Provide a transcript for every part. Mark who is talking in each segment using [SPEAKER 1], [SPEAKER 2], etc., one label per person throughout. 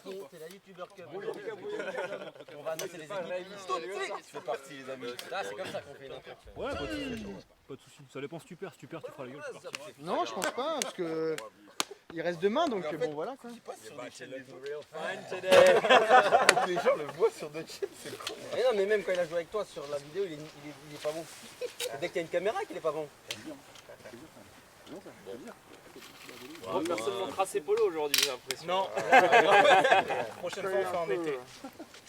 [SPEAKER 1] parti, c'est la YouTuber Cup. On va annoncer les équipes. Tu fais partie les amis. Ah, c'est comme ça qu'on fait une intro.
[SPEAKER 2] Ouais, pas de soucis. Ça dépend super, tu feras la gueule.
[SPEAKER 3] Non, je pense pas, parce que il reste demain, donc bon voilà quoi.
[SPEAKER 1] Les gens le voient sur d'autres chaînes, c'est con. Mais non, mais même quand il a joué avec toi sur la vidéo, il est pas bon. C'est dès qu'il y a une caméra qu'il est pas bon.
[SPEAKER 4] Personne ne montrera ses polos aujourd'hui, j'ai l'impression.
[SPEAKER 5] Non. Prochaine fois, on fait en été.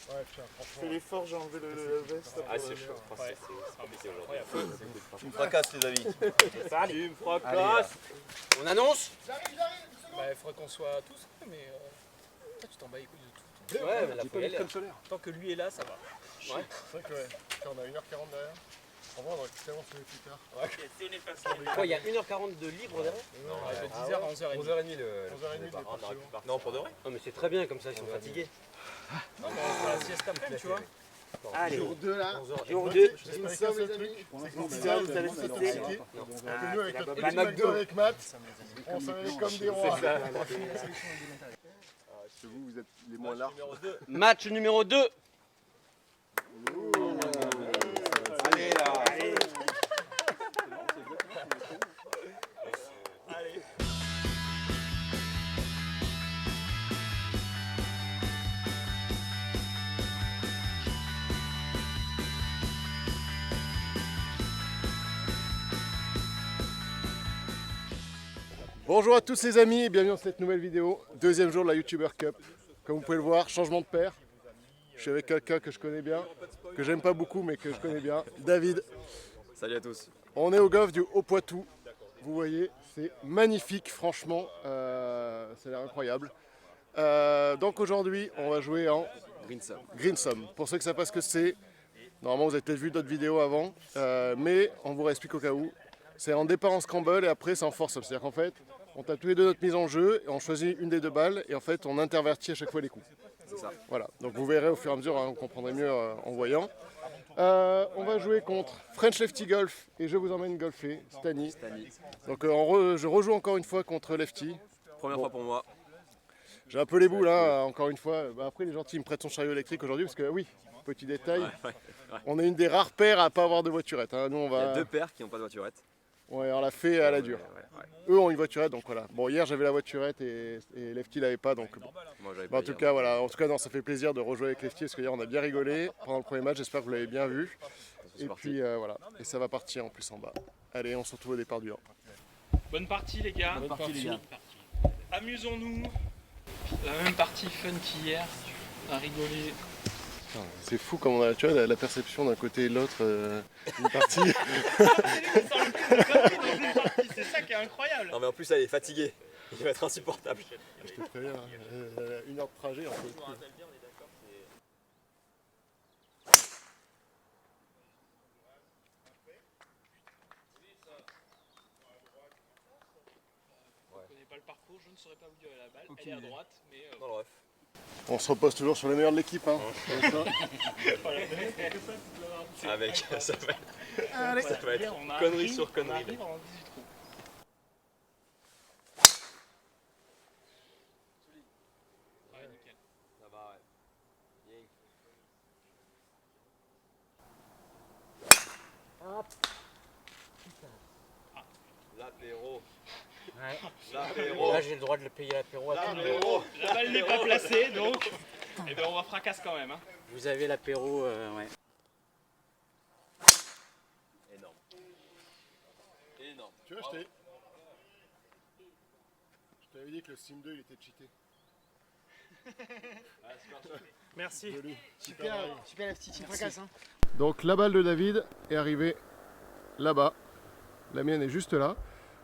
[SPEAKER 3] Je fais l'effort, j'ai enlevé le veste.
[SPEAKER 4] Ah, c'est chaud. C'est embêté aujourd'hui.
[SPEAKER 1] Tu me fracasses les amis.
[SPEAKER 4] Tu me fracasses.
[SPEAKER 1] On annonce?
[SPEAKER 5] Bah, il faudrait qu'on soit tous, mais toi, tu t'en bats les couilles de tout.
[SPEAKER 1] Ouais, mais la faut y aller.
[SPEAKER 5] Tant que lui est là, ça va.
[SPEAKER 1] Ouais.
[SPEAKER 3] C'est vrai que ouais. On a 1h40 derrière. En vrai, on aurait tellement fait plus tard.
[SPEAKER 1] Quoi, il y a 1h40 de libre derrière?
[SPEAKER 5] De 10h à 11h30.
[SPEAKER 3] 11h30 le départ.
[SPEAKER 1] Non, pour de vrai? Non, mais c'est très bien comme ça, ils sont fatigués.
[SPEAKER 5] Non, mais on fera la sieste après, tu vois.
[SPEAKER 4] Allez,
[SPEAKER 3] Jour 2 là.
[SPEAKER 4] jour 2.
[SPEAKER 3] Une somme les amis.
[SPEAKER 4] C'est ça, vous avez cité.
[SPEAKER 3] Nous avec notre petit McDo avec Matt, on s'en allait comme des rois. Vous êtes les moins larges.
[SPEAKER 1] Match numéro 2.
[SPEAKER 4] Allez là.
[SPEAKER 3] Bonjour à tous les amis et bienvenue dans cette nouvelle vidéo. Deuxième jour de la YouTuber Cup. Comme vous pouvez le voir, changement de paire. Je suis avec quelqu'un que je connais bien, que j'aime pas beaucoup mais que je connais bien, David.
[SPEAKER 4] Salut à tous.
[SPEAKER 3] On est au golf du Haut-Poitou. Vous voyez, c'est magnifique franchement, ça a l'air incroyable. Donc aujourd'hui, on va jouer en Greensome. Pour ceux qui ne savent pas ce que c'est, normalement vous avez peut-être vu d'autres vidéos avant, mais on vous réexplique au cas où. C'est en départ en scramble et après c'est en force. C'est-à-dire qu'en fait, on tape tous les deux notre mise en jeu et on choisit une des deux balles et en fait on intervertit à chaque fois les coups.
[SPEAKER 4] C'est ça.
[SPEAKER 3] Voilà, donc vous verrez au fur et à mesure, hein, vous comprendrez mieux en voyant. On va jouer contre French Lefty Golf et je vous emmène golfer, Stani. Donc je rejoue encore une fois contre Lefty.
[SPEAKER 4] Première fois pour moi.
[SPEAKER 3] J'ai un peu les boules, hein, encore une fois. Bah, après, les gentils me prêtent son chariot électrique aujourd'hui parce que, oui, petit détail, on est une des rares paires à ne pas avoir de voiturette. Hein. Nous, on va...
[SPEAKER 4] Il y a deux paires qui n'ont pas de voiturette.
[SPEAKER 3] Ouais, on l'a fait à la dure. Eux ont une voiturette, donc voilà. Bon, hier j'avais la voiturette et Lefty l'avait pas, donc bon.
[SPEAKER 4] Moi, j'avais
[SPEAKER 3] Bah,
[SPEAKER 4] pas
[SPEAKER 3] en tout
[SPEAKER 4] hier.
[SPEAKER 3] cas, voilà. En tout cas, non, ça fait plaisir de rejouer avec Lefty parce qu'hier on a bien rigolé pendant le premier match. J'espère que vous l'avez bien vu. Et puis voilà. Et ça va partir en plus en bas. Allez, on se retrouve au départ du 1.
[SPEAKER 5] Bonne partie, les gars.
[SPEAKER 2] Bonne partie, les gars.
[SPEAKER 5] Amusons-nous. La même partie fun qu'hier. On a rigolé.
[SPEAKER 3] C'est fou comme on a, tu vois, la perception d'un côté et de l'autre une partie.
[SPEAKER 5] C'est ça qui est incroyable.
[SPEAKER 4] Non mais en plus elle est fatiguée. Il va être insupportable.
[SPEAKER 3] Je te préviens, 1 heure de trajet, on peut plus.
[SPEAKER 5] Je ne connais pas le parcours, je ne saurais pas vous dire la balle. Elle est à droite, mais
[SPEAKER 4] Dans le ref.
[SPEAKER 3] On se repose toujours sur les meilleurs de l'équipe. Hein.
[SPEAKER 4] Avec ça va être
[SPEAKER 5] on a
[SPEAKER 4] connerie
[SPEAKER 5] appris-
[SPEAKER 4] sur
[SPEAKER 5] on a
[SPEAKER 4] connerie.
[SPEAKER 5] appris pendant 18 trous. Ouais, nickel.
[SPEAKER 4] Ça va, ouais. L'apéro. L'apéro.
[SPEAKER 1] Là, j'ai le droit de le payer l'apéro à tout le monde.
[SPEAKER 4] L'apéro.
[SPEAKER 5] La balle n'est pas placée, donc eh ben, on va fracasse quand même. Hein.
[SPEAKER 1] Vous avez l'apéro, ouais.
[SPEAKER 4] Énorme. Énorme.
[SPEAKER 3] Tu vois, je t'avais dit que le Sim 2 il était cheaté.
[SPEAKER 5] Merci.
[SPEAKER 3] Super
[SPEAKER 6] Super la petite fracasse hein.
[SPEAKER 3] Donc la balle de David est arrivée là-bas. La mienne est juste là.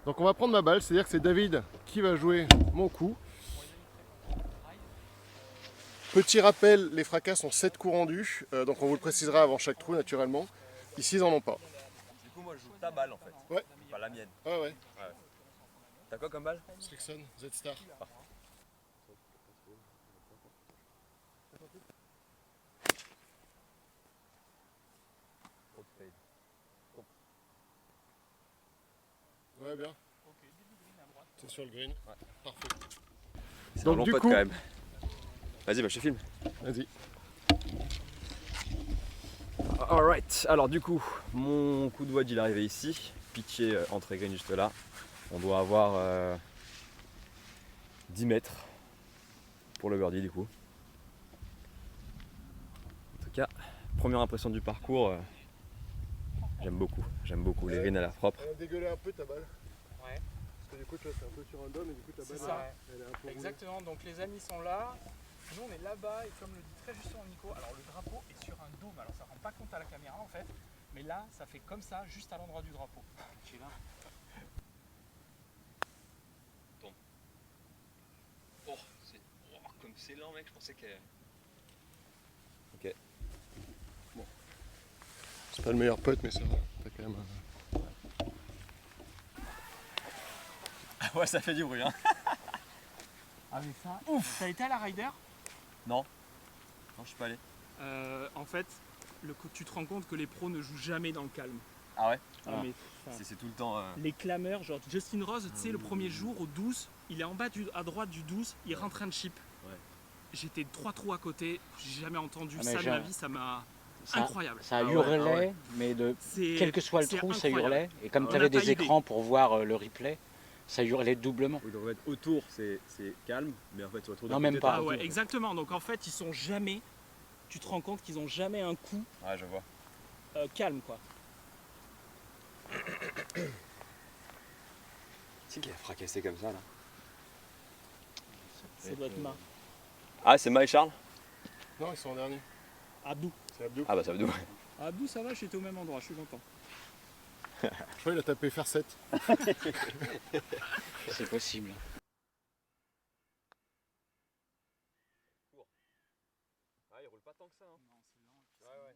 [SPEAKER 3] Donc on va prendre ma balle, c'est-à-dire que c'est David qui va jouer mon coup. Petit rappel, les fracasses ont 7 coups rendus, donc on vous le précisera avant chaque trou naturellement. Ici ils n'en ont pas.
[SPEAKER 4] Du coup moi je joue ta balle en fait.
[SPEAKER 3] Ouais.
[SPEAKER 4] Pas la mienne.
[SPEAKER 3] Ah ouais,
[SPEAKER 4] T'as quoi comme balle?
[SPEAKER 3] Slickson, Z-Star. Ouais bien. C'est sur le green. Parfait.
[SPEAKER 4] C'est
[SPEAKER 3] Donc
[SPEAKER 4] un long
[SPEAKER 3] du
[SPEAKER 4] pote
[SPEAKER 3] coup,
[SPEAKER 4] quand même.
[SPEAKER 6] Vas-y, bah je te filme.
[SPEAKER 3] Vas-y.
[SPEAKER 6] Alright, alors du coup, mon coup de wedge il est arrivé ici. Pitché entre green juste là. On doit avoir 10 mètres pour le birdie du coup. En tout cas, première impression du parcours, j'aime beaucoup. J'aime beaucoup, les greens à l'air propre.
[SPEAKER 3] Elle a dégueulé un peu ta balle.
[SPEAKER 5] Ouais.
[SPEAKER 3] Parce que du coup, tu vois, c'est un peu sur un dôme et du coup, ta
[SPEAKER 5] C'est
[SPEAKER 3] balle,
[SPEAKER 5] ça.
[SPEAKER 3] elle est un peu roulée.
[SPEAKER 5] Exactement, donc les amis sont là. Nous on est là-bas et comme le dit très justement Nico, alors le drapeau est sur un dôme, alors ça rend pas compte à la caméra en fait, mais là ça fait comme ça juste à l'endroit du drapeau. Tu es là.
[SPEAKER 6] Oh, comme c'est lent mec, je pensais que...
[SPEAKER 3] C'est pas le meilleur putt, mais ça va. T'as quand même un...
[SPEAKER 6] Ouais, ça fait du bruit hein.
[SPEAKER 5] Ah mais ça, ouf. T'as été à la Ryder?
[SPEAKER 6] Non, je suis pas allé.
[SPEAKER 5] En fait, tu te rends compte que les pros ne jouent jamais dans le calme.
[SPEAKER 6] Ah ouais?
[SPEAKER 5] Mais,
[SPEAKER 6] C'est tout le temps...
[SPEAKER 5] les clameurs, genre Justin Rose, tu sais, le premier jour au 12, il est en bas à droite du 12, il rentre un chip.
[SPEAKER 6] Ouais.
[SPEAKER 5] J'étais 3 trous à côté, j'ai jamais entendu
[SPEAKER 7] Ah, mais
[SPEAKER 5] ça de ma vie, ça m'a... Incroyable.
[SPEAKER 7] Ça
[SPEAKER 6] Ah ouais,
[SPEAKER 7] hurlait, mais quel que soit le
[SPEAKER 5] c'est
[SPEAKER 7] trou, ça
[SPEAKER 5] incroyable.
[SPEAKER 7] hurlait. Et comme
[SPEAKER 5] On
[SPEAKER 7] tu
[SPEAKER 5] n'a
[SPEAKER 7] avais
[SPEAKER 5] pas
[SPEAKER 7] des
[SPEAKER 5] idée.
[SPEAKER 7] écrans pour voir le replay, ça hurlait doublement.
[SPEAKER 6] Il devrait être autour, c'est calme, mais en fait, tu retrouves
[SPEAKER 7] Non, même pas.
[SPEAKER 5] Ah ouais, exactement. Donc en fait, ils sont jamais... Tu te rends compte qu'ils ont jamais un coup
[SPEAKER 6] Ouais, je vois.
[SPEAKER 5] calme, quoi.
[SPEAKER 6] C'est qui a fracassé comme ça là?
[SPEAKER 5] C'est votre main.
[SPEAKER 6] Ah, c'est Ma et Charles?
[SPEAKER 3] Non, ils sont en dernier.
[SPEAKER 5] Abdou.
[SPEAKER 3] C'est Abdou.
[SPEAKER 6] Ah bah ça veut dire.
[SPEAKER 5] Abdou, ça va, j'étais au même endroit, je suis content.
[SPEAKER 3] Je crois qu'il a tapé faire 7.
[SPEAKER 7] C'est possible.
[SPEAKER 6] Ah, il roule pas tant que ça. Hein.
[SPEAKER 5] Non, c'est lent.
[SPEAKER 6] Ouais.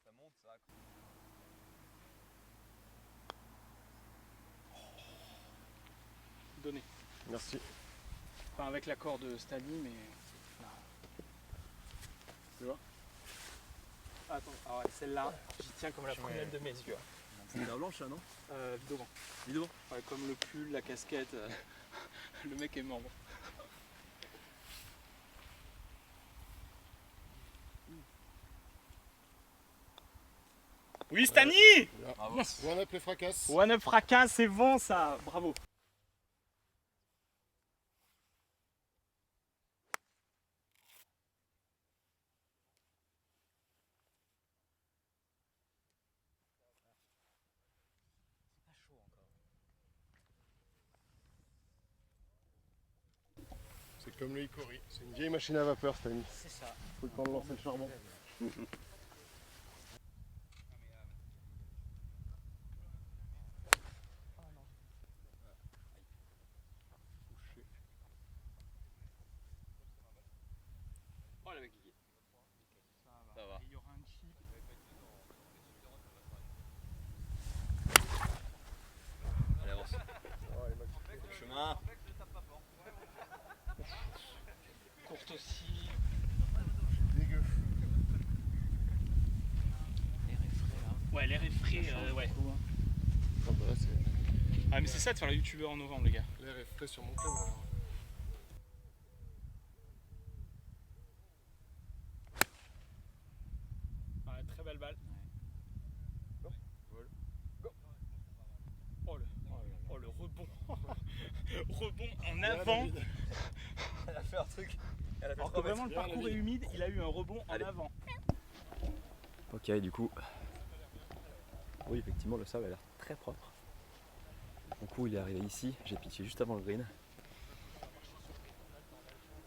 [SPEAKER 6] Ça monte, ça.
[SPEAKER 5] Donné.
[SPEAKER 3] Merci.
[SPEAKER 5] Enfin, avec l'accord de Stani, mais... Là. Tu vois? Attends, ah ouais, celle-là, j'y tiens comme la prunelle de mes yeux.
[SPEAKER 6] C'est la blanche là, non?
[SPEAKER 5] Devant.
[SPEAKER 6] Devant.
[SPEAKER 5] Ouais, comme le pull, la casquette, le mec est mort. Oui, Stani!
[SPEAKER 3] Yes. One up les fracasses.
[SPEAKER 5] One up fracas, c'est bon ça, bravo.
[SPEAKER 3] C'est comme le Hickory. C'est une vieille machine à vapeur, cette année.
[SPEAKER 5] C'est ça.
[SPEAKER 3] Faut le temps de lancer le charbon.
[SPEAKER 6] Oh la mec Kiki.
[SPEAKER 5] Ça va. Il y aura un chip.
[SPEAKER 6] Allez avance. Le chemin.
[SPEAKER 5] Courte aussi.
[SPEAKER 3] Dégueu.
[SPEAKER 5] Ouais, l'air est frais, ouais.
[SPEAKER 3] Ah bah là,
[SPEAKER 5] Ah mais c'est ça de faire le youtubeur en novembre les gars.
[SPEAKER 3] l'air est frais sur mon club. Alors.
[SPEAKER 5] Ouais, très belle balle. Oh le rebond. Rebond en avant.
[SPEAKER 6] Elle a fait un truc. Elle a fait
[SPEAKER 5] Alors que vraiment le parcours est humide, il a eu un rebond en avant.
[SPEAKER 6] Ok, du coup. Oui, effectivement, le sable a l'air très propre. Du coup, il est arrivé ici, j'ai pitché juste avant le green.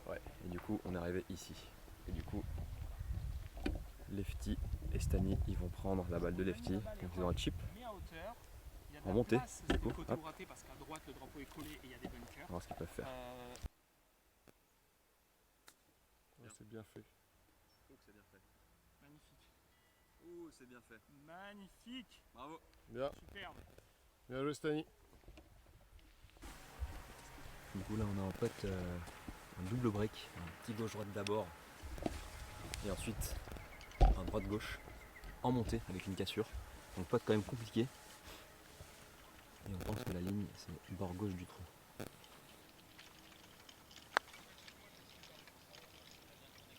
[SPEAKER 6] Ouais, et du coup, on est arrivé ici. Et du coup, Lefty et Stani, ils vont prendre la balle de Lefty, donc ils ont un chip. En montée, du coup, hop.
[SPEAKER 5] Parce qu'à droite le drapeau est collé et il y a des bunkers.
[SPEAKER 6] On va voir ce qu'ils peuvent faire.
[SPEAKER 3] Ouais, c'est bien fait.
[SPEAKER 6] Oh, c'est bien fait.
[SPEAKER 5] Magnifique.
[SPEAKER 6] Oh, c'est bien fait.
[SPEAKER 5] Magnifique.
[SPEAKER 6] Bravo.
[SPEAKER 3] Bien.
[SPEAKER 5] Superbe.
[SPEAKER 3] Bien joué, Stani.
[SPEAKER 6] Du coup, là, on a un pote, un double break, un petit gauche-droite d'abord, et ensuite un droite-gauche en montée avec une cassure. Donc, pote quand même compliqué. Et on pense que la ligne, c'est bord gauche du trou.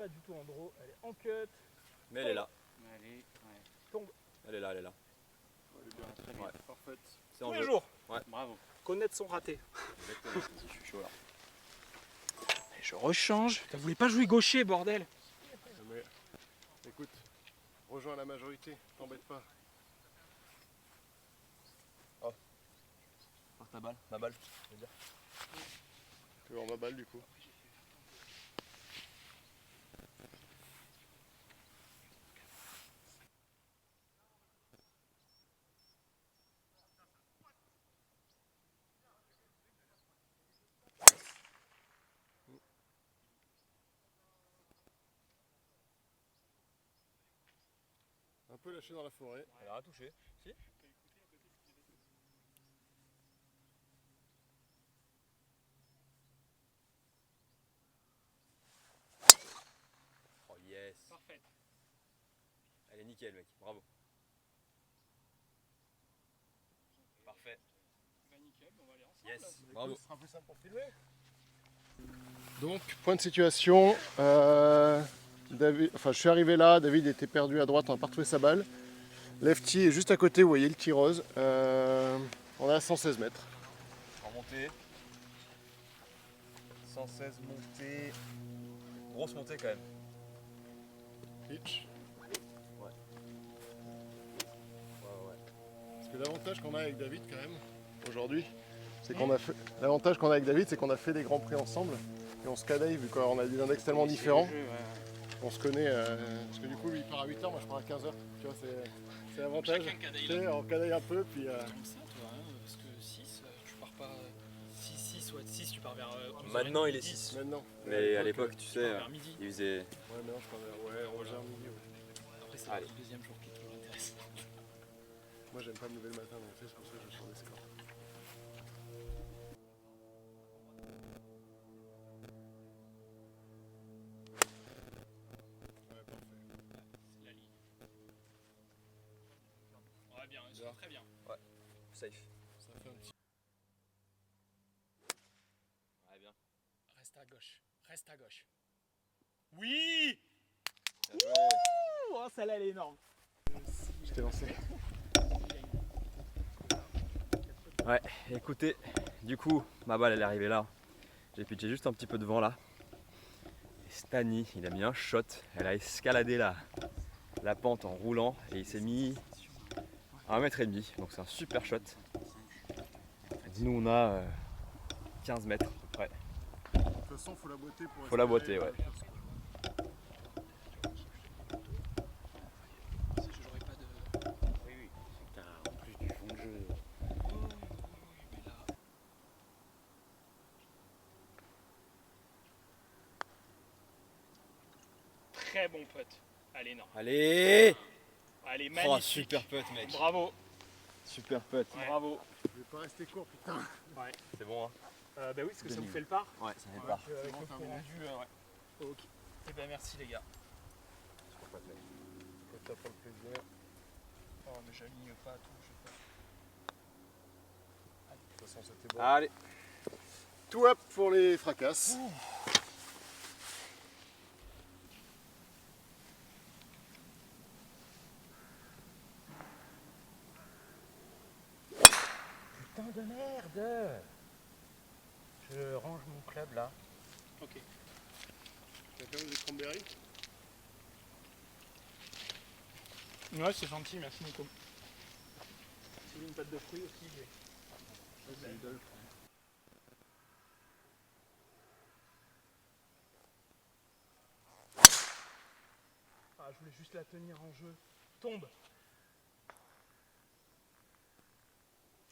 [SPEAKER 5] pas du tout en draw, elle est en cut.
[SPEAKER 6] Mais elle est là.
[SPEAKER 7] Allez, ouais.
[SPEAKER 6] Elle est là, elle est là.
[SPEAKER 7] Très bien.
[SPEAKER 6] Ouais.
[SPEAKER 3] Parfaite.
[SPEAKER 6] C'est
[SPEAKER 5] Tous
[SPEAKER 6] en
[SPEAKER 5] les
[SPEAKER 6] jeu.
[SPEAKER 5] jours.
[SPEAKER 7] Bravo.
[SPEAKER 5] Connaître son raté.
[SPEAKER 6] Exactement. Vas-y, je suis chaud là.
[SPEAKER 5] Et je rechange. Vous voulez pas jouer gaucher, bordel?
[SPEAKER 3] Mais écoute, rejoins la majorité, t'embête pas.
[SPEAKER 6] Par ta balle. Ma balle, je veux dire.
[SPEAKER 3] Tu veux ma balle du coup. Un peu lâché dans la forêt.
[SPEAKER 6] Elle a rien touché. Si. Oh yes.
[SPEAKER 5] Parfait.
[SPEAKER 6] Elle est nickel mec, bravo. Parfait.
[SPEAKER 5] Bah nickel, on va aller ensemble.
[SPEAKER 6] Yes, bravo.
[SPEAKER 3] Ce sera plus simple pour filmer. Donc, point de situation. Je suis arrivé là, David était perdu à droite, on n'a pas retrouvé sa balle. Lefty est juste à côté, vous voyez le tirose. On est à 116 mètres.
[SPEAKER 6] En montée. 116 montée. Grosse montée quand même.
[SPEAKER 3] Pitch.
[SPEAKER 6] Ouais.
[SPEAKER 3] Parce que l'avantage qu'on a avec David quand même, aujourd'hui, c'est qu'on a fait. L'avantage qu'on a avec David, c'est qu'on a fait des grands prix ensemble. Et on se cadaille vu qu'on a des index tellement différents. On se connaît, parce que du coup lui il part à 8h, moi je pars à 15h. Tu vois, c'est l'avantage. Tu sais, on cadaille un peu, puis...
[SPEAKER 5] Comme ça, toi, hein, parce que 6, tu pars pas. 6 ou 6, tu pars vers. 11h30,
[SPEAKER 6] Maintenant il est
[SPEAKER 5] midi.
[SPEAKER 6] 6.
[SPEAKER 3] Maintenant.
[SPEAKER 6] Mais à l'époque tu
[SPEAKER 5] Tu
[SPEAKER 6] sais,
[SPEAKER 5] pars vers midi.
[SPEAKER 6] il faisait.
[SPEAKER 3] Ouais, maintenant je pars vers 11h midi. Ouais.
[SPEAKER 5] Après, c'est
[SPEAKER 6] Allez.
[SPEAKER 5] le deuxième jour qui est toujours intéressant.
[SPEAKER 3] Moi j'aime pas me lever le matin, donc c'est pour ça que je sors des scores. Ouais, parfait.
[SPEAKER 5] C'est la ligne. Ouais, bien, c'est très bien.
[SPEAKER 6] Safe.
[SPEAKER 3] Ça fait un petit...
[SPEAKER 6] Ouais bien.
[SPEAKER 5] Reste à gauche. Reste à gauche. Oui!
[SPEAKER 6] Bien joué.
[SPEAKER 5] Oh, celle-là, elle est énorme.
[SPEAKER 3] Je t'ai lancé.
[SPEAKER 6] Ouais, écoutez, du coup, ma balle elle est arrivée là. J'ai pitché juste un petit peu devant là. Et Stani, il a mis un shot. Elle a escaladé la pente en roulant et il s'est mis à 1,5 m. Donc c'est un super shot. Nous on a 15 mètres à peu près.
[SPEAKER 3] De toute façon, faut la boiter pour...
[SPEAKER 6] Faut la boiter, ouais.
[SPEAKER 5] J'aurais pas de.
[SPEAKER 7] Oui, oui. T'as en plus du fond de jeu.
[SPEAKER 5] Mais là. Très bon putt. Allez, non.
[SPEAKER 6] Allez!
[SPEAKER 5] Allez,
[SPEAKER 6] Oh,
[SPEAKER 5] magnifique.
[SPEAKER 6] super putt mec.
[SPEAKER 5] Bravo.
[SPEAKER 6] Super putt.
[SPEAKER 5] Ouais. Bravo.
[SPEAKER 3] Je vais pas rester court, putain.
[SPEAKER 6] C'est bon hein?
[SPEAKER 5] Bah oui, parce que ça vous fait le par.
[SPEAKER 6] Ouais, ça fait part.
[SPEAKER 5] Avec
[SPEAKER 3] bon,
[SPEAKER 5] le
[SPEAKER 3] terminé.
[SPEAKER 5] rendu, ouais. Ok. Eh ben merci les gars.
[SPEAKER 3] C'est ça pour le plaisir.
[SPEAKER 5] Oh mais j'aligne pas tout, je sais pas.
[SPEAKER 3] De toute façon, c'était bon.
[SPEAKER 6] Allez!
[SPEAKER 3] Tout up pour les fracasses.
[SPEAKER 7] Putain de merde! Je range mon club là.
[SPEAKER 5] Ok.
[SPEAKER 3] Quelqu'un veut des cranberries?
[SPEAKER 5] Ouais c'est gentil, merci Nico. Si vous voulez une pâte de fruits aussi, j'ai. Ah je voulais juste la tenir en jeu. Tombe.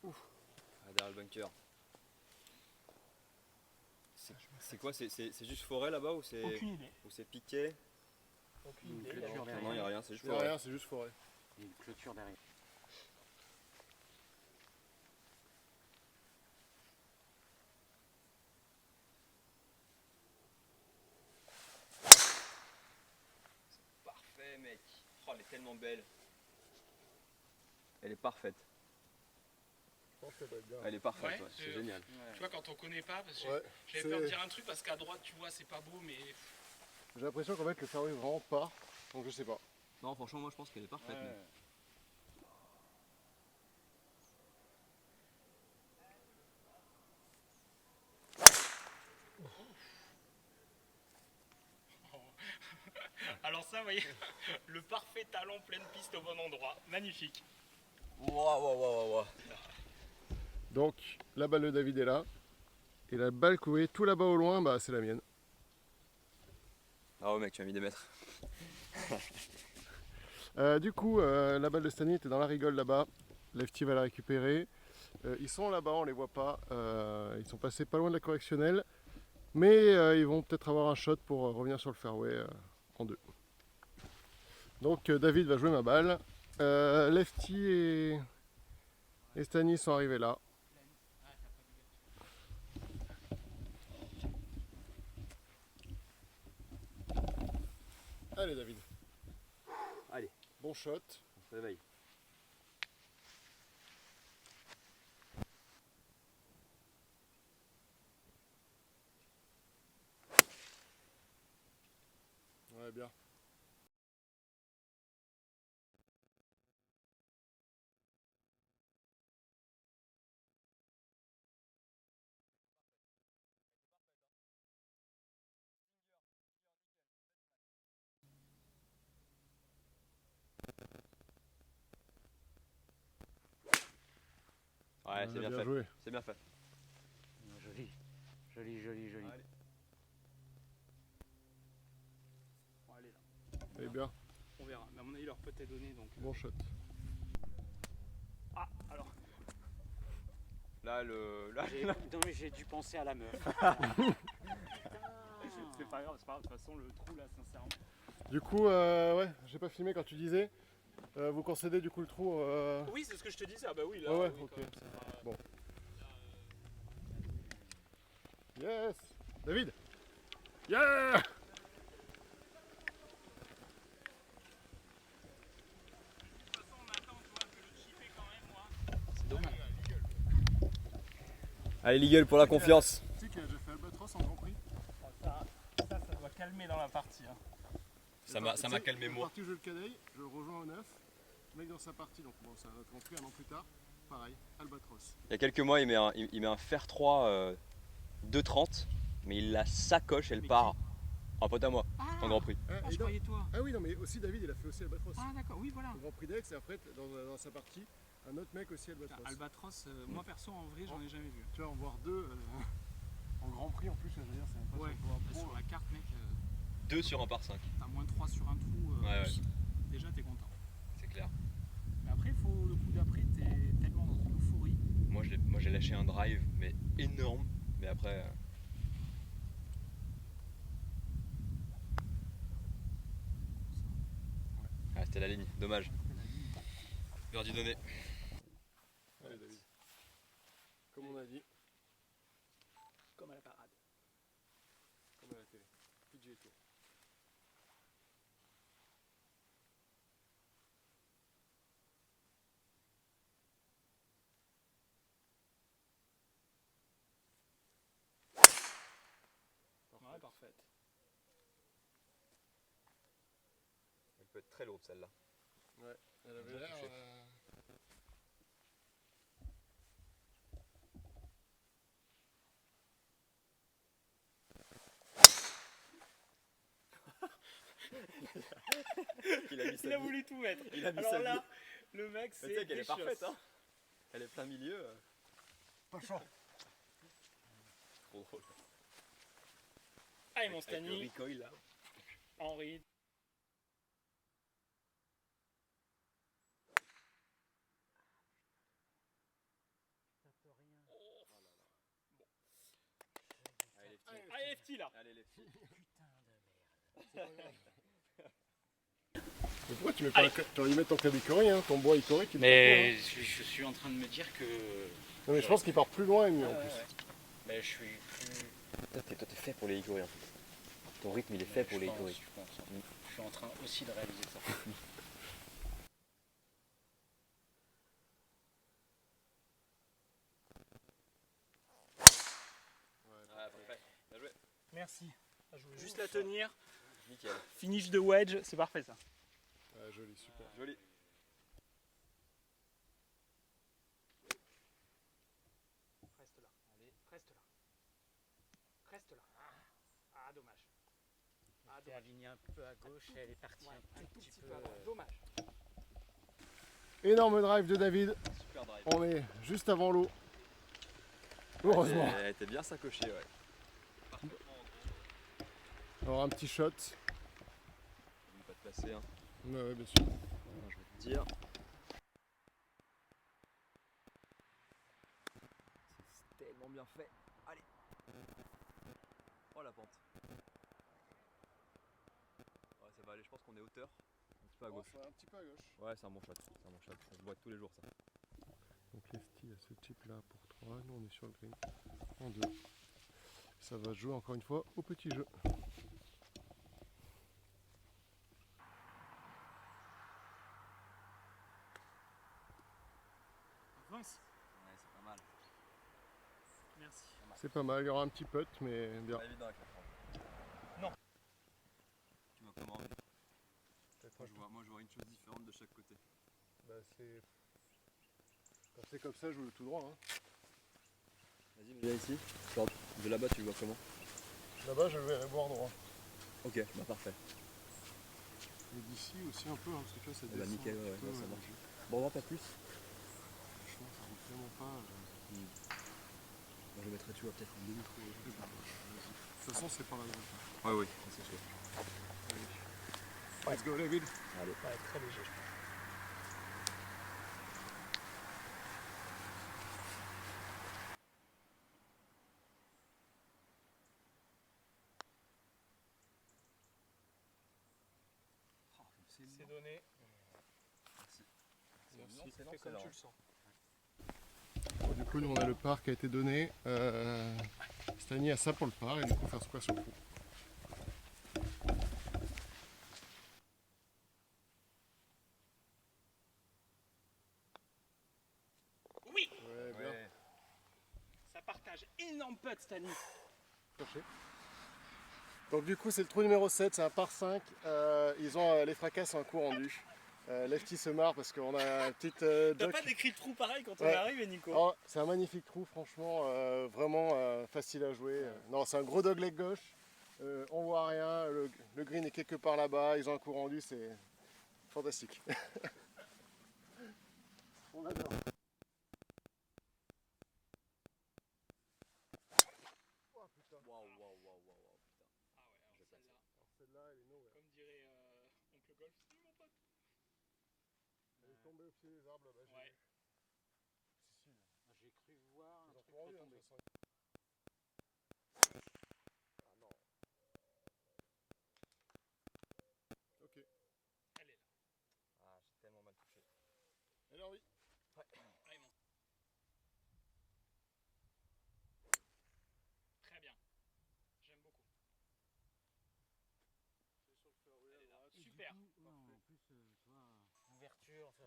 [SPEAKER 6] Ah, derrière le bunker. C'est quoi? C'est juste forêt là-bas ou c'est
[SPEAKER 5] Aucune idée.
[SPEAKER 6] piqué?
[SPEAKER 5] Aucune idée.
[SPEAKER 7] clôture derrière.
[SPEAKER 6] Non, il n'y a rien, c'est juste
[SPEAKER 3] Il n'y a
[SPEAKER 6] forêt.
[SPEAKER 3] rien, c'est juste forêt.
[SPEAKER 7] Il y a une clôture derrière.
[SPEAKER 6] Parfait mec. Oh, elle est tellement belle. Elle est parfaite.
[SPEAKER 3] Je pense que ça doit être bien.
[SPEAKER 6] Elle est parfaite,
[SPEAKER 5] Ouais,
[SPEAKER 6] ouais, c'est génial.
[SPEAKER 5] Tu vois quand on connaît pas, parce que
[SPEAKER 3] Ouais,
[SPEAKER 5] j'avais peur de
[SPEAKER 3] c'est-
[SPEAKER 5] dire un truc parce qu'à droite tu vois c'est pas beau mais
[SPEAKER 3] J'ai l'impression qu'en fait le fairway vraiment part, donc je sais pas.
[SPEAKER 6] Non, franchement, moi je pense qu'elle est parfaite.
[SPEAKER 5] Ouais.
[SPEAKER 6] mais-
[SPEAKER 5] Alors ça, vous voyez, le parfait talon pleine piste au bon endroit. Magnifique.
[SPEAKER 6] Waouh.
[SPEAKER 3] Donc la balle de David est là. Et la balle que vous voyez tout là-bas au loin, bah c'est la mienne.
[SPEAKER 6] Ah ouais, mec, tu as mis des mètres.
[SPEAKER 3] Du coup, la balle de Stanley était dans la rigole là-bas. Lefty va la récupérer. Ils sont là-bas, on les voit pas. Ils sont passés pas loin de la correctionnelle. Mais ils vont peut-être avoir un shot pour revenir sur le fairway en 2. Donc David va jouer ma balle. Lefty et Stanley sont arrivés là. Allez David.
[SPEAKER 6] Allez.
[SPEAKER 3] Bon shot.
[SPEAKER 6] On se réveille.
[SPEAKER 3] Ouais, bien.
[SPEAKER 6] Ouais, c'est bien fait.
[SPEAKER 3] Joué.
[SPEAKER 6] C'est bien fait.
[SPEAKER 7] Joli. Joli.
[SPEAKER 5] Bon, allez là.
[SPEAKER 3] Eh bien,
[SPEAKER 5] On verra. Mais à mon avis, leur pote est donné donc.
[SPEAKER 3] bon shot.
[SPEAKER 5] Ah, alors.
[SPEAKER 6] Là,
[SPEAKER 7] Non mais j'ai dû penser à la meuf.
[SPEAKER 5] C'est pas grave, c'est pas grave. De toute façon, le trou là, sincèrement.
[SPEAKER 3] Du coup, ouais, j'ai pas filmé quand tu disais. Vous concédez du coup le trou.
[SPEAKER 5] Oui, c'est ce que je te disais. Ah bah oui, là.
[SPEAKER 3] Ouais,
[SPEAKER 5] oui,
[SPEAKER 3] ok.
[SPEAKER 5] quand même, c'est pas-
[SPEAKER 3] Bon. Yes! David! Yeah!
[SPEAKER 5] C'est dommage.
[SPEAKER 6] Allez, l'Eagle pour la confiance.
[SPEAKER 3] Tu sais qu'il a déjà fait Albatros en Grand Prix?
[SPEAKER 5] Ça doit calmer dans la partie. Hein.
[SPEAKER 6] Ça m'a calmé
[SPEAKER 3] moi.
[SPEAKER 6] moi.
[SPEAKER 3] Parti je le cadeille, je le rejoins au 9. Le mec dans sa partie, donc bon, ça va être Grand Prix un an plus tard. Pareil, Albatros.
[SPEAKER 6] Il y a quelques mois, il met un fer 3 2,30, mais il la sacoche, elle
[SPEAKER 5] Mais
[SPEAKER 6] part. Un pote à moi,
[SPEAKER 5] Ah,
[SPEAKER 6] en Grand Prix.
[SPEAKER 5] je croyais toi.
[SPEAKER 3] Ah oui, non, mais aussi David, il a fait aussi Albatros.
[SPEAKER 5] Ah d'accord, oui voilà.
[SPEAKER 3] Au Grand Prix d'Aix, et après, dans sa partie, un autre mec aussi Albatros.
[SPEAKER 5] Albatros, moi perso en vrai j'en ai jamais vu.
[SPEAKER 3] Tu vas en voir deux en Grand Prix en plus, je veux dire, c'est même pas
[SPEAKER 5] Ouais,
[SPEAKER 3] sur le Tour Pro.
[SPEAKER 5] sur la carte mec,
[SPEAKER 6] 2 sur un par 5.
[SPEAKER 5] t'as moins 3 sur un trou,
[SPEAKER 6] Ouais.
[SPEAKER 5] déjà t'es content.
[SPEAKER 6] C'est clair.
[SPEAKER 5] Mais après le coup d'après t'es tellement dans une euphorie.
[SPEAKER 6] Moi j'ai lâché un drive, mais énorme. Mais après. Ah, c'était la ligne, dommage. Birdie donné.
[SPEAKER 3] Allez David. Comme on a dit,
[SPEAKER 5] Comme à la parade.
[SPEAKER 3] comme à la télé. PGA Tour.
[SPEAKER 5] Ouais, parfaite.
[SPEAKER 6] Elle peut être très lourde celle-là.
[SPEAKER 3] Ouais, elle avait
[SPEAKER 6] Bien
[SPEAKER 3] l'air.
[SPEAKER 6] touché.
[SPEAKER 5] Il a voulu tout mettre.
[SPEAKER 6] Il a mis
[SPEAKER 5] Alors
[SPEAKER 6] sa
[SPEAKER 5] là,
[SPEAKER 6] vie.
[SPEAKER 5] le mec
[SPEAKER 6] Mais
[SPEAKER 5] c'est
[SPEAKER 6] tu sais qu'elle est
[SPEAKER 5] des choses.
[SPEAKER 6] parfaite, hein. Elle est plein milieu.
[SPEAKER 3] Pas chaud.
[SPEAKER 6] Trop drôle.
[SPEAKER 5] Allez mon
[SPEAKER 6] Avec le
[SPEAKER 5] Stani,
[SPEAKER 6] recoil là.
[SPEAKER 5] Henri. Allez FT là.
[SPEAKER 6] Allez les filles.
[SPEAKER 3] Mais pourquoi tu mets pas tu aurais dû mettre ton club Icori, hein, ton bois Icori qui
[SPEAKER 7] Mais je suis en train de me dire que.
[SPEAKER 3] Non mais je pense qu'il part plus loin et mieux en plus.
[SPEAKER 7] Mais je suis plus.
[SPEAKER 6] Toi t'es fait pour les Icori en fait. Ton rythme il est fait pour les Icori.
[SPEAKER 7] Je pense. Je suis en train aussi de réaliser ça.
[SPEAKER 6] Ouais, parfait. Bien joué.
[SPEAKER 5] Merci. Je voulais juste la tenir.
[SPEAKER 6] Nickel.
[SPEAKER 5] Finish de wedge, c'est parfait ça.
[SPEAKER 3] Ouais, joli, super.
[SPEAKER 6] Joli.
[SPEAKER 5] Reste là. Allez, reste là. Reste là. Ah, dommage. Ah,
[SPEAKER 7] Elle est alignée un peu à gauche et elle est partie
[SPEAKER 5] Ouais,
[SPEAKER 7] un
[SPEAKER 5] un
[SPEAKER 7] tout petit peu.
[SPEAKER 5] peu à droite. Dommage.
[SPEAKER 3] Énorme drive de David.
[SPEAKER 6] Super drive.
[SPEAKER 3] On est juste avant l'eau. Heureusement.
[SPEAKER 6] Elle était bien sacochée, ouais.
[SPEAKER 3] Alors un petit shot.
[SPEAKER 6] N'oublie pas de placer, hein.
[SPEAKER 3] Ouais, bien sûr.
[SPEAKER 6] Voilà, je vais te dire. C'est tellement bien fait. Allez. Oh la pente. Ouais, ça va aller, je pense qu'on est hauteur. Un petit peu à gauche.
[SPEAKER 3] Un petit peu à gauche.
[SPEAKER 6] Ouais, c'est un bon shot. C'est un bon shot. Ça se voit tous les jours, ça.
[SPEAKER 3] Donc Lefty a ce type là pour 3, nous on est sur le green en 2. Ça va jouer encore une fois au petit jeu.
[SPEAKER 5] Avance.
[SPEAKER 6] Ouais, c'est pas mal.
[SPEAKER 5] Merci.
[SPEAKER 3] C'est pas mal, il y aura un petit putt mais bien.
[SPEAKER 6] Pas évident avec la France.
[SPEAKER 5] Non.
[SPEAKER 6] Tu vois comment moi je vois une chose différente de chaque côté.
[SPEAKER 3] Bah, quand c'est comme ça, je joue le tout droit. Hein.
[SPEAKER 6] Vas-y, viens ici. Genre, de là-bas, tu le vois comment?
[SPEAKER 3] Là-bas, je vais boire droit.
[SPEAKER 6] Ok, bah parfait.
[SPEAKER 3] Et d'ici aussi un peu, hein, parce que tu vois, ça
[SPEAKER 6] Eh bah,
[SPEAKER 3] descend.
[SPEAKER 6] nickel, ouais,
[SPEAKER 3] un peu,
[SPEAKER 6] ouais, ça marche. Bon, non, pas plus.
[SPEAKER 3] Franchement, ça rentre vraiment pas.
[SPEAKER 6] Moi, je mettrais, tu vois, peut-être un demi-trou.
[SPEAKER 3] De toute façon, c'est par la droite.
[SPEAKER 6] Ouais, oui, c'est sûr.
[SPEAKER 3] Let's go, David.
[SPEAKER 6] Allez.
[SPEAKER 5] Ouais, très léger, je pense. C'est donné.
[SPEAKER 3] Merci.
[SPEAKER 5] Fais comme tu le sens.
[SPEAKER 3] Bon, du coup, nous, on a le par qui a été donné. Stani a ça pour le par, et du coup, faire square sur le coup.
[SPEAKER 5] Oui,
[SPEAKER 3] Ouais, bien.
[SPEAKER 5] ça partage. Énorme putt, Stani.
[SPEAKER 3] Chercher. Donc du coup c'est le trou numéro 7, c'est un par 5. Ils ont les fracasses en coup rendu. Lefty se marre parce qu'on a un petit
[SPEAKER 5] T'as
[SPEAKER 3] duck.
[SPEAKER 5] pas décrit de trou pareil quand on
[SPEAKER 3] Ouais.
[SPEAKER 5] arrive, Nico?
[SPEAKER 3] Oh, c'est un magnifique trou, franchement, vraiment facile à jouer. Non, c'est un gros dogleg gauche. On voit rien, le green est quelque part là-bas, ils ont un coup rendu, c'est fantastique. On adore. Oh putain.
[SPEAKER 6] Waouh, waouh, waouh, waouh, putain.
[SPEAKER 5] Ah ouais, alors celle-là,
[SPEAKER 3] Celle-là, elle est nowhere.
[SPEAKER 5] comme dirait Oncle Golf, c'est mon pote.
[SPEAKER 3] Elle est tombée au pied des arbres là-bas.
[SPEAKER 5] Ouais.
[SPEAKER 3] Si, si.
[SPEAKER 7] J'ai cru voir un
[SPEAKER 3] Ils ont
[SPEAKER 7] truc
[SPEAKER 3] tout rendu, hein, de
[SPEAKER 7] retomber.
[SPEAKER 3] toute façon. Ah non. Ok.
[SPEAKER 5] Elle est là.
[SPEAKER 6] Ah, j'ai tellement mal touché.
[SPEAKER 3] Alors oui.
[SPEAKER 5] Allez, mon. Très bien. J'aime beaucoup. Elle est là. Super.
[SPEAKER 7] En plus, tu vois, l'ouverture, ça.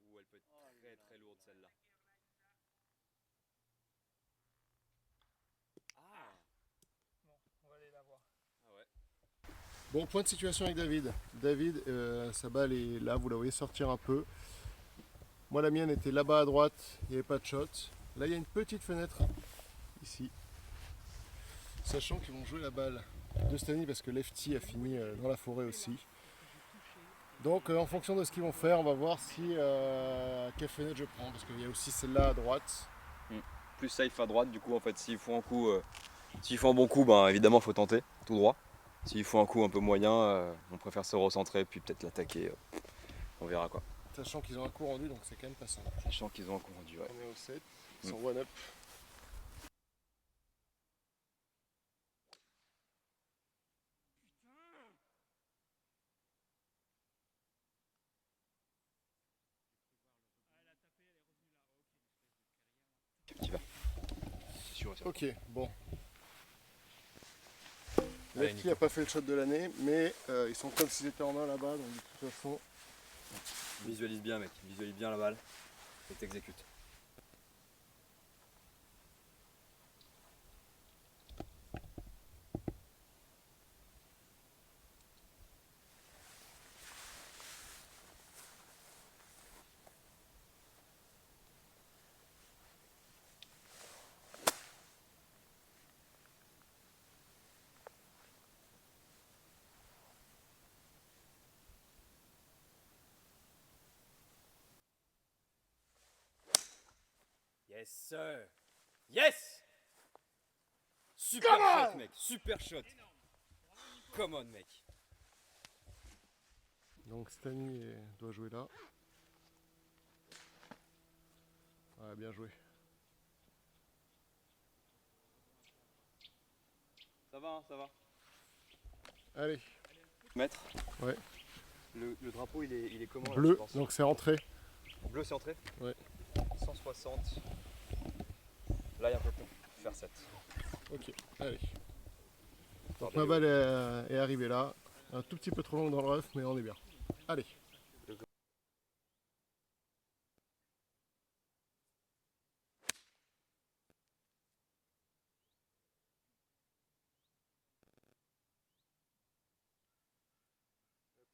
[SPEAKER 6] Ouh, elle peut être très très lourde celle-là. Ah.
[SPEAKER 5] Bon, on va aller la voir.
[SPEAKER 6] Ah ouais.
[SPEAKER 3] Bon, point de situation avec David. David, sa balle est là, vous la voyez sortir un peu. Moi, la mienne était là-bas à droite, il n'y avait pas de shot. Là, il y a une petite fenêtre, ici. Sachant qu'ils vont jouer la balle de Stani parce que Lefty a fini dans la forêt aussi. Donc, en fonction de ce qu'ils vont faire, on va voir si quelle fenêtre je prends. Parce qu'il y a aussi celle-là à droite.
[SPEAKER 6] Plus safe à droite, du coup, en fait, s'il faut un coup, s'il faut un bon coup, ben évidemment, il faut tenter tout droit. S'il faut un coup un peu moyen, on préfère se recentrer puis peut-être l'attaquer. On verra quoi.
[SPEAKER 3] Sachant qu'ils ont un coup rendu, donc c'est quand même pas simple.
[SPEAKER 6] Sachant qu'ils ont un coup rendu, ouais.
[SPEAKER 3] On est au 7, ils sont one up.
[SPEAKER 6] Tu vas. C'est sûr et certain.
[SPEAKER 3] Ok, bon.
[SPEAKER 6] Allez,
[SPEAKER 3] Lefty n'a pas fait le shot de l'année, mais ils sont comme s'ils étaient en main là-bas, donc de toute façon.
[SPEAKER 6] Visualise bien, mec. Visualise bien la balle et t'exécutes. Yes sir. Yes. Super shot mec, super shot. Come on mec.
[SPEAKER 3] Donc Stani doit jouer là. Ouais, bien joué.
[SPEAKER 4] Ça va, hein, ça va.
[SPEAKER 3] Allez,
[SPEAKER 6] Maître.
[SPEAKER 3] Ouais.
[SPEAKER 6] Le drapeau il est comment là,
[SPEAKER 3] bleu,
[SPEAKER 6] tu penses
[SPEAKER 3] donc c'est rentré.
[SPEAKER 6] Bleu c'est entré.
[SPEAKER 3] Ouais.
[SPEAKER 6] 160. Là il y a un peu plus. Faire 7.
[SPEAKER 3] Ok, allez. Donc ma balle est arrivée là. Un tout petit peu trop longue dans le rough, mais on est bien. Allez. Elle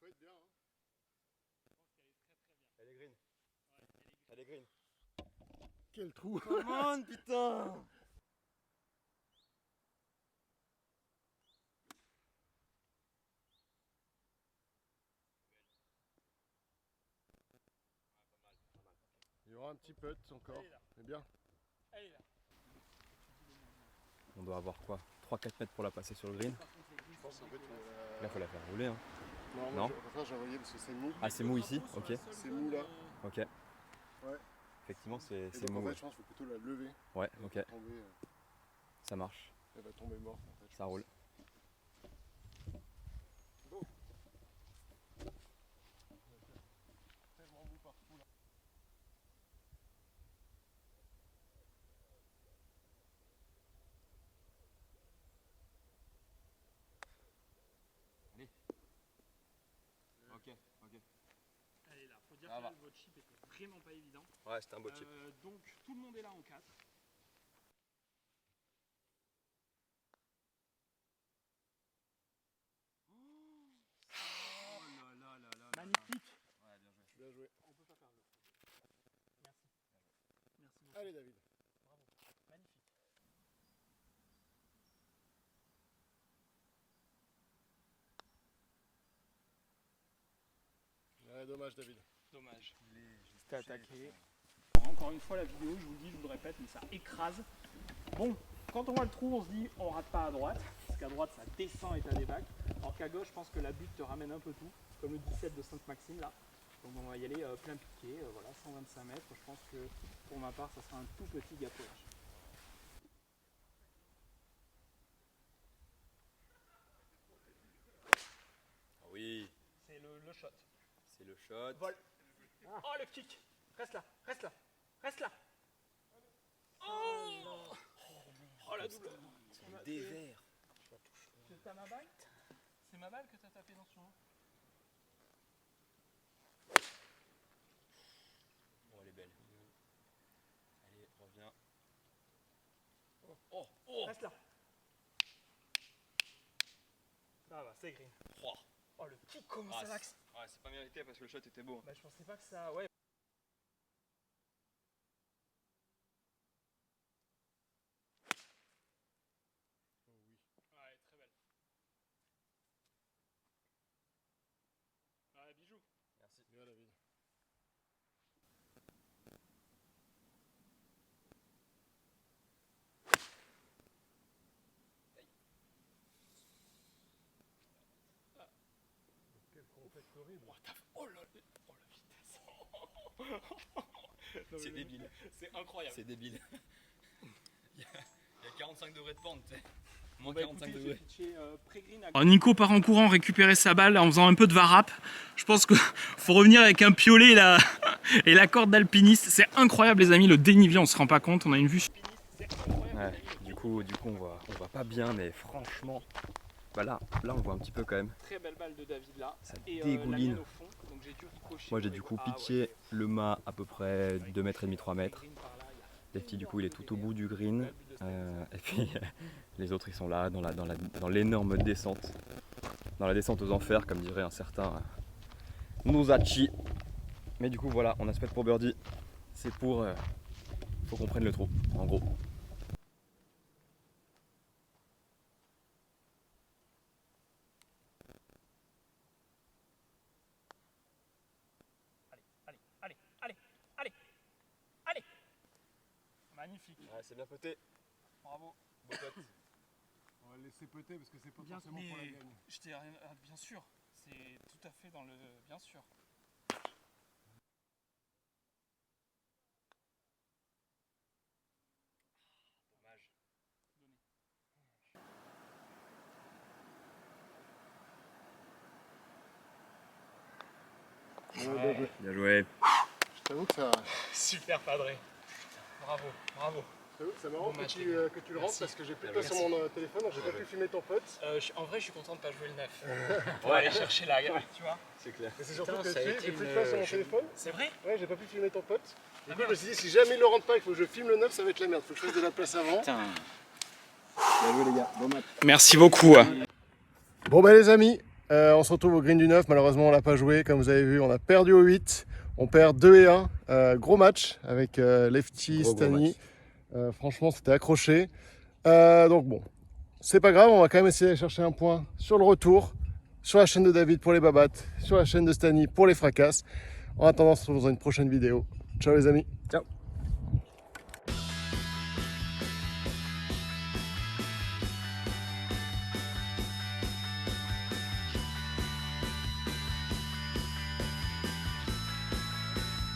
[SPEAKER 3] peut être bien, hein.
[SPEAKER 6] Elle est green. Elle est green.
[SPEAKER 3] Quel trou.
[SPEAKER 6] Come on putain.
[SPEAKER 3] Il y aura un petit putt encore, mais bien.
[SPEAKER 5] Elle est là.
[SPEAKER 6] On doit avoir quoi 3-4 mètres pour la passer sur le green.
[SPEAKER 3] Je pense en fait
[SPEAKER 6] Là faut la faire rouler hein.
[SPEAKER 3] non. J'ai envoyé parce que c'est mou.
[SPEAKER 6] Ah c'est mou ici. Ok.
[SPEAKER 3] C'est mou là.
[SPEAKER 6] Ok.
[SPEAKER 3] Ouais.
[SPEAKER 6] Effectivement c'est
[SPEAKER 3] Et donc
[SPEAKER 6] mou.
[SPEAKER 3] en fait
[SPEAKER 6] Ouais.
[SPEAKER 3] je pense qu'il faut plutôt la lever.
[SPEAKER 6] Ouais,
[SPEAKER 3] Elle
[SPEAKER 6] ok.
[SPEAKER 3] va tomber,
[SPEAKER 6] Ça marche.
[SPEAKER 3] elle va tomber morte en fait.
[SPEAKER 6] Ça roule.
[SPEAKER 3] Tellement mou partout là.
[SPEAKER 6] Ok, ok.
[SPEAKER 5] Elle est là. Faut dire
[SPEAKER 6] Ça va.
[SPEAKER 5] que votre chip était vraiment pas évident.
[SPEAKER 6] Ouais c'était un beau chip.
[SPEAKER 5] Donc tout le monde est là en 4. Magnifique.
[SPEAKER 6] Ouais bien joué.
[SPEAKER 3] Bien joué.
[SPEAKER 5] On peut pas faire mieux. Merci. Merci beaucoup.
[SPEAKER 3] Allez David.
[SPEAKER 5] Bravo. Magnifique.
[SPEAKER 3] Ouais, dommage David.
[SPEAKER 5] Dommage. C'était attaqué. Encore une fois la vidéo, je vous le dis, je vous le répète, mais ça écrase. Bon, quand on voit le trou, on se dit on rate pas à droite, parce qu'à droite ça descend et t'as des bacs. Alors qu'à gauche, je pense que la butte te ramène un peu tout, comme le 17 de Sainte-Maxime là. Donc on va y aller plein piqué, voilà, 125 mètres. Je pense que pour ma part, ça sera un tout petit gâteauage.
[SPEAKER 6] Ah oui.
[SPEAKER 5] C'est le shot.
[SPEAKER 6] C'est le shot.
[SPEAKER 5] Vol. Oh le kick. Reste là, reste là, reste là. Oh, oh la double.
[SPEAKER 6] C'est le dévers.
[SPEAKER 5] T'as ma balle? C'est ma balle que t'as tapé dans son haut.
[SPEAKER 6] Oh elle est belle. Allez, reviens.
[SPEAKER 5] Reste là. Ça va, c'est green.
[SPEAKER 6] Oh.
[SPEAKER 5] Oh le kick, comment ça l'axe.
[SPEAKER 6] Ouais, c'est pas mérité parce que le shot était beau.
[SPEAKER 5] Bah je pensais pas que ça... Ouais.
[SPEAKER 3] Oh oui.
[SPEAKER 5] Ouais, très belle. Ouais, bijou.
[SPEAKER 6] Merci.
[SPEAKER 3] Bien David. Quelle compète horrible.
[SPEAKER 5] Oh la vitesse.
[SPEAKER 6] C'est débile.
[SPEAKER 5] C'est incroyable.
[SPEAKER 6] C'est débile. Il y a 45 degrés de pente, tu sais. Moins
[SPEAKER 5] Bah,
[SPEAKER 6] 45
[SPEAKER 5] écoutez,
[SPEAKER 6] degrés.
[SPEAKER 5] j'ai pitché, pré-green à... Nico part en courant récupérer sa balle en faisant un peu de varap. Je pense qu'il faut revenir avec un piolet là, et la corde d'alpiniste. C'est incroyable les amis, le dénivelé on se rend pas compte, on a une vue.
[SPEAKER 6] Ouais, du coup on voit pas bien, mais franchement, bah là on voit un petit peu quand même.
[SPEAKER 5] Très belle balle de David là.
[SPEAKER 6] Ça
[SPEAKER 5] Et
[SPEAKER 6] dégouline.
[SPEAKER 5] la mienne au fond, donc j'ai dû ricocher.
[SPEAKER 6] Moi j'ai du coup pitché le mât à peu près 2 mètres et demi, 3 mètres. Lefty du coup il est tout au bout du green. Et puis les autres ils sont là dans l'énorme descente. Dans la descente aux enfers comme dirait un certain Nozachi. Mais du coup voilà, on a ce pour birdie. C'est pour... faut qu'on prenne le trou, en gros.
[SPEAKER 5] Allez, allez, allez, allez, allez, allez. magnifique.
[SPEAKER 6] Ouais, c'est bien poté.
[SPEAKER 5] Bravo.
[SPEAKER 6] Beau putt.
[SPEAKER 3] On va le laisser péter parce que c'est pas
[SPEAKER 5] Bien,
[SPEAKER 3] forcément pour la
[SPEAKER 5] mais
[SPEAKER 3] gagne.
[SPEAKER 5] je t'ai rien. Bien sûr. C'est tout à fait dans le. Bien sûr.
[SPEAKER 6] Dommage. Bien joué.
[SPEAKER 3] Je t'avoue que ça.
[SPEAKER 5] Super padré. Bravo, bravo.
[SPEAKER 3] C'est marrant
[SPEAKER 5] Bon
[SPEAKER 3] que
[SPEAKER 5] match,
[SPEAKER 3] tu,
[SPEAKER 5] les gars.
[SPEAKER 3] que tu le rentres parce que j'ai plus de
[SPEAKER 5] Merci.
[SPEAKER 3] place sur mon téléphone, donc j'ai pas pu filmer ton pote.
[SPEAKER 5] En vrai, je suis content de pas jouer le 9. Pour aller chercher la gagne, tu vois.
[SPEAKER 6] C'est clair.
[SPEAKER 3] Et c'est surtout
[SPEAKER 1] Putain,
[SPEAKER 3] que
[SPEAKER 1] ça a
[SPEAKER 3] tu sais,
[SPEAKER 1] été
[SPEAKER 3] j'ai plus de
[SPEAKER 1] une-
[SPEAKER 3] place sur mon téléphone.
[SPEAKER 5] C'est vrai?
[SPEAKER 3] Ouais, j'ai pas pu filmer ton pote. Du
[SPEAKER 5] Ah,
[SPEAKER 3] coup, je me
[SPEAKER 5] merde.
[SPEAKER 3] suis dit, si jamais il le rentre pas, il faut que je filme le 9, ça va être la merde. Faut que je fasse de la place avant.
[SPEAKER 1] Putain.
[SPEAKER 6] Bien joué les gars, bon match.
[SPEAKER 5] Merci beaucoup.
[SPEAKER 3] Bon bah les amis, on se retrouve au green du 9. Malheureusement, on l'a pas joué. Comme vous avez vu, on a perdu au 8. On perd 2 et 1. Gros match avec Lefty,
[SPEAKER 6] Gros
[SPEAKER 3] Stani. Franchement, c'était accroché. Donc bon, c'est pas grave. On va quand même essayer d'aller chercher un point sur le retour. Sur la chaîne de David pour les babattes. Sur la chaîne de Stani pour les fracasses. En attendant, on se retrouve dans une prochaine vidéo. Ciao les amis.
[SPEAKER 6] Ciao.